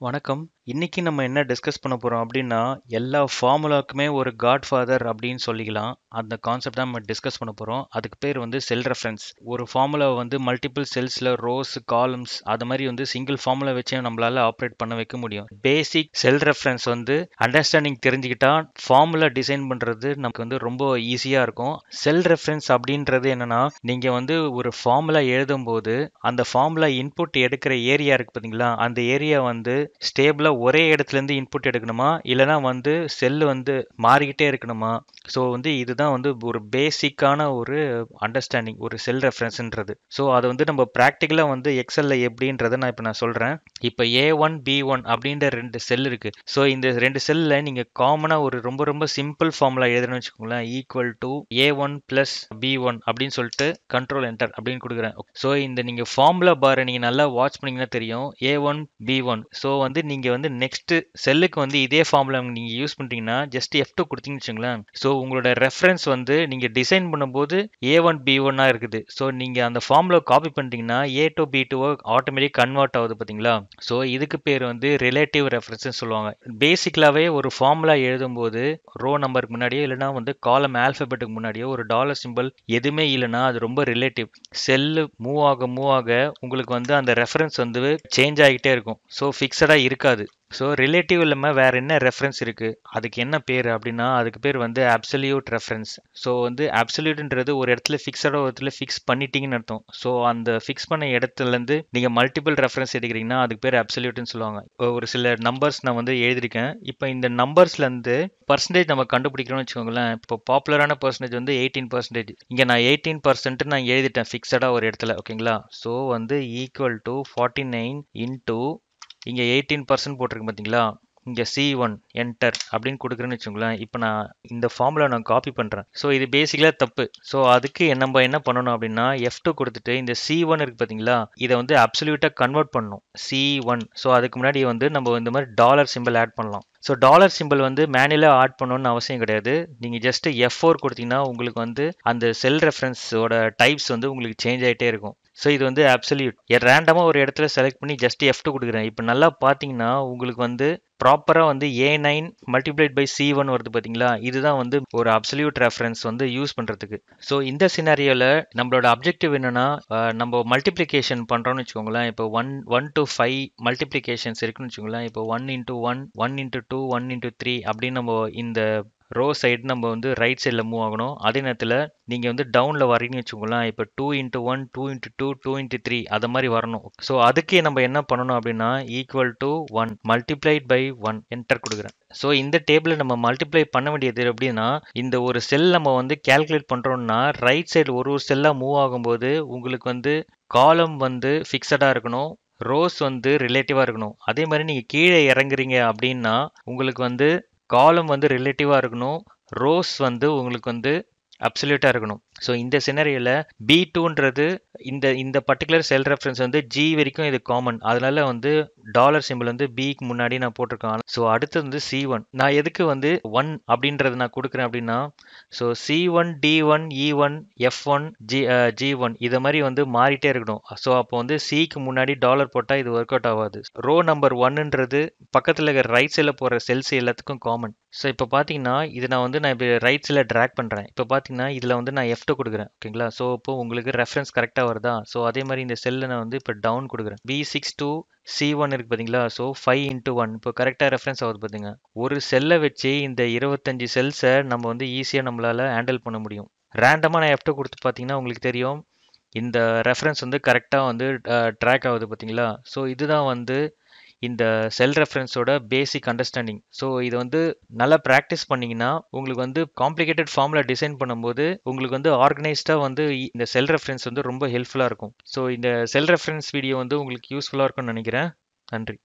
வணக்கம். இன்னைக்கு நம்ம என்ன டிஸ்கஸ் பண்ண போறோம் அப்படின்னா, எல்லா ஃபார்முலாக்குமே ஒரு காட்ஃபாதர் அப்படின்னு சொல்லிக்கலாம். அந்த கான்செப்ட் தான் நம்ம டிஸ்கஸ் பண்ண போறோம். அதுக்கு பேர் வந்து செல் ரெஃபரன்ஸ். ஒரு ஃபார்முலாவை வந்து மல்டிபிள் செல்ஸ்ல ரோஸ், காலம்ஸ் அது மாதிரி வந்து சிங்கிள் ஃபார்முலா வச்சே நம்மளால ஆப்ரேட் பண்ண வைக்க முடியும். பேசிக் செல் ரெஃபரன்ஸ் வந்து அண்டர்ஸ்டாண்டிங் தெரிஞ்சுக்கிட்டா ஃபார்முலா டிசைன் பண்றது நமக்கு வந்து ரொம்ப ஈஸியா இருக்கும். செல் ரெஃபரன்ஸ் அப்படின்றது என்னன்னா, நீங்க வந்து ஒரு ஃபார்முலா எழுதும்போது அந்த ஃபார்முலா இன்புட் எடுக்கிற ஏரியா இருக்கு பாத்தீங்களா, அந்த ஏரியா வந்து ஸ்டேபிளா ஒரே இடத்துல இருந்து இன்புட் எடுக்கணுமா, இல்லனா வந்து செல் வந்து மாறிக்கிட்டே இருக்கணுமா? ஸோ வந்து இதுதான் வந்து ஒரு பேசிக்கான ஒரு அண்டர்ஸ்டாண்டிங் ஒரு செல் ரெஃபரன்ஸ்ன்றது. ஸோ அதை வந்து நம்ம ப்ராக்டிக்கலா வந்து எக்ஸல்ல எப்படின்றத நான் சொல்றேன். இப்போ A1 B1 அப்படின்ற ரெண்டு செல் இருக்கு. ஸோ இந்த ரெண்டு செல்ல நீங்க காமனா ஒரு ரொம்ப ரொம்ப சிம்பிள் ஃபார்முலா எழுதுன்னு வச்சுக்கோங்களேன். Equal to A1 plus B1 அப்படின்னு சொல்லிட்டு கண்ட்ரோல் என்டர் அப்படின்னு கொடுக்குறேன். ஸோ இந்த நீங்க ஃபார்முலா பாரை நீங்க நல்லா வாட்ச் பண்ணீங்கன்னா தெரியும். A1 B1. ஸோ வந்து நீங்க வந்து நெக்ஸ்ட் செல்லுக்கு வந்து இதே ஃபார்முலா நீங்க யூஸ் பண்றீங்கன்னா ஜஸ்ட் F2 கொடுத்தீங்கன்னு வச்சுங்களேன். ஸோ உங்களோட ரெஃபரன்ஸ் வந்து நீங்க டிசைன் பண்ணும்போது A1 B1 இருக்குது. ஸோ நீங்க அந்த ஃபார்முலா காப்பி பண்ணிட்டீங்கன்னா A2 B2 ஆட்டோமேட்டிக் கன்வெர்ட் ஆகுது பாத்தீங்களா. ஸோ இதுக்கு பேர் வந்து ரிலேட்டிவ் ரெஃபரன்ஸ் சொல்லுவாங்க. பேசிக்கலாவே ஒரு ஃபார்முலா எழுதும்போது ரோ நம்பருக்கு முன்னாடியோ இல்லைன்னா வந்து காலம் ஆல்பபெட்டுக்கு முன்னாடியோ ஒரு டாலர் சிம்பிள் எதுவுமே இல்லைன்னா அது ரொம்ப ரிலேட்டிவ். செல்லு மூவ் ஆக உங்களுக்கு வந்து அந்த ரெஃபரன்ஸ் வந்து சேஞ்ச் ஆகிட்டே இருக்கும். ஸோ ஃபிக்ஸடா இருக்காது. ஸோ ரிலேட்டிவ் இல்லாமல் வேற என்ன ரெஃபரன்ஸ் இருக்கு, அதுக்கு என்ன பேர் அப்படின்னா அதுக்கு பேர் வந்து அப்சல்யூட் ரெஃபரன்ஸ். ஸோ வந்து அப்சல்யூட்ன்றது ஒரு இடத்துல ஃபிக்ஸடா ஒரு இடத்துல ஃபிக்ஸ் பண்ணிட்டீங்கன்னு அர்த்தம். ஸோ அந்த ஃபிக்ஸ் பண்ண இடத்துல இருந்து நீங்க மல்டிபிள் ரெஃபரன்ஸ் எடுக்கிறீங்கன்னா அதுக்கு பேர் அப்சல்யூட்னு சொல்லுவாங்க. ஒரு சில நம்பர்ஸ் நான் வந்து எழுதியிருக்கேன். இப்போ இந்த நம்பர்ஸ்ல இருந்து பர்சன்டேஜ் நம்ம கண்டுபிடிக்கிறோம்னு வச்சுக்கோங்களேன். இப்போ பாப்புலரான பர்சன்டேஜ் வந்து 18%. இங்க நான் 18% நான் எழுதிட்டேன் ஃபிக்ஸடா ஒரு இடத்துல. ஓகேங்களா. ஸோ வந்து ஈக்குவல் டு 49 இன்டூ இங்க 18% போட்டிருக்கு பாத்தீங்களா, இங்க C1 என்டர் அப்படின்னு கொடுக்குறேன்னு வச்சுங்களேன். இப்போ நான் இந்த ஃபார்முலா நான் காப்பி பண்றேன். ஸோ இது பேசிக்கலா தப்பு. ஸோ அதுக்கு நம்ம என்ன பண்ணணும் அப்படின்னா F2 கொடுத்துட்டு இந்த C1 இருக்கு பாத்தீங்களா, இதை வந்து அப்சல்யூட்டா கன்வெர்ட் பண்ணணும். C1. ஸோ அதுக்கு முன்னாடி வந்து நம்ம இந்த மாதிரி டாலர் சிம்பிள் ஆட் பண்ணலாம். ஸோ டாலர் சிம்பிள் வந்து மேனுவலாக ஆட் பண்ணணும்னு அவசியம் கிடையாது. நீங்கள் ஜஸ்ட் F4 கொடுத்தீங்கன்னா உங்களுக்கு வந்து அந்த செல் ரெஃபரன்ஸோட டைப்ஸ் வந்து உங்களுக்கு சேஞ்ச் ஆகிட்டே இருக்கும். ஸோ இது வந்து அப்சல்யூட். ரேண்டமாக ஒரு இடத்துல செலக்ட் பண்ணி ஜஸ்ட் F2 கொடுக்குறேன். இப்போ நல்லா பார்த்தீங்கன்னா உங்களுக்கு வந்து ப்ராப்பராக வந்து A9 மல்டிப்ளைட் பை C1 வருது பார்த்தீங்களா, இதுதான் வந்து ஒரு அப்சல்யூட் ரெஃபரன்ஸ் வந்து யூஸ் பண்ணுறதுக்கு. ஸோ இந்த சினாரியோவில் நம்மளோட அப்ஜெக்டிவ் என்னன்னா, நம்ம மல்டிப்ளிகேஷன் பண்ணுறோம்னு வச்சுக்கோங்களேன். இப்போ 1 to 5 மல்டிப்ளிகேஷன்ஸ் இருக்குன்னு வச்சுக்கோங்களேன். இப்போ 1 into 1 1 into 2 1 into 3 அப்படின்னு நம்ம இந்த ரோ சைடு நம்ம வந்து ரைட் சைடில் மூவ் ஆகணும். அதே நேரத்தில் நீங்கள் வந்து டவுனில் வரீங்கன்னு வச்சுக்கோங்களேன். இப்போ 2 into 1 2 into 2 2 into 3 அது மாதிரி வரணும். ஸோ அதுக்கே நம்ம என்ன பண்ணணும் அப்படின்னா equal to 1 multiplied by 1 enter கொடுக்குறேன். ஸோ இந்த டேபிளை நம்ம மல்டிப்ளை பண்ண வேண்டியது எப்படின்னா, இந்த ஒரு செல் நம்ம வந்து கேல்குலேட் பண்ணுறோம்னா ரைட் சைடு ஒரு செல்லாக மூவ் ஆகும்போது உங்களுக்கு வந்து காலம் வந்து ஃபிக்ஸடாக இருக்கணும், ரோஸ் வந்து ரிலேட்டிவாக இருக்கணும். அதே மாதிரி நீங்கள் கீழே இறங்குறீங்க அப்படின்னா உங்களுக்கு வந்து காலம் வந்து ரிலேட்டிவாக இருக்கணும், ரோஸ் வந்து உங்களுக்கு வந்து அப்சல்யூட்டாக இருக்கணும். ஸோ இந்த சினரியில் B2ன்றது இந்த இந்த பர்டிகுலர் செல் ரெஃபரன்ஸ் வந்து G வரைக்கும் இது காமன். அதனால வந்து டாலர் சிம்பிள் வந்து Bக்கு முன்னாடி நான் போட்டிருக்கேன். ஸோ அடுத்து வந்து C1. நான் எதுக்கு வந்து 1 அப்படின்றது நான் கொடுக்குறேன் அப்படின்னா, so C1 D1 E1 F1 G1 இதை மாதிரி வந்து மாறிட்டே இருக்கணும். ஸோ அப்போ வந்து Cக்கு முன்னாடி டாலர் போட்டால் இது ஒர்க் அவுட் ஆகாது. ரோ நம்பர் 1ன்றது பக்கத்தில் இருக்கிற ரைட் சைடில் போகிற செல்ஸ் எல்லாத்துக்கும் காமன். ஸோ இப்போ பார்த்தீங்கன்னா இது நான் இப்போ ரைட் சைடில் ட்ராக் பண்ணுறேன். இப்போ பார்த்தீங்கன்னா இதில் வந்து நான் F2 கொடுக்குறேன். ஓகேங்களா. ஸோ இப்போ உங்களுக்கு ரெஃபரன்ஸ் கரெக்டாக வருதா. ஸோ அதே மாதிரி இந்த செல்லை நான் வந்து இப்போ டவுன் கொடுக்குறேன். B6 to C1 இருக்கு பார்த்தீங்களா. ஸோ 5 into 1 இப்போ கரெக்டாக ரெஃபரன்ஸ் ஆகுது பார்த்தீங்க. ஒரு செல்லை வச்சு இந்த 25 செல்ஸை நம்ம வந்து ஈஸியாக நம்மளால் ஹேண்டில் பண்ண முடியும். ரேண்டமாக நான் F2 கொடுத்து பார்த்தீங்கன்னா உங்களுக்கு தெரியும் இந்த ரெஃபரன்ஸ் வந்து கரெக்டாக வந்து ட்ராக் ஆகுது பார்த்தீங்களா. ஸோ இதுதான் வந்து இந்த செல் ரெஃபரன்ஸோட பேசிக் அண்டர்ஸ்டாண்டிங். ஸோ இது வந்து நல்லா ப்ராக்டிஸ் பண்ணீங்கன்னா உங்களுக்கு வந்து காம்ப்ளிகேட்டட் ஃபார்முலா டிசைன் பண்ணும்போது உங்களுக்கு வந்து ஆர்கனைஸ்டாக வந்து இந்த செல் ரெஃபரன்ஸ் வந்து ரொம்ப ஹெல்ப்ஃபுல்லாக இருக்கும். ஸோ இந்த செல் ரெஃபரன்ஸ் வீடியோ வந்து உங்களுக்கு யூஸ்ஃபுல்லாக இருக்கும்னு நினைக்கிறேன். நன்றி.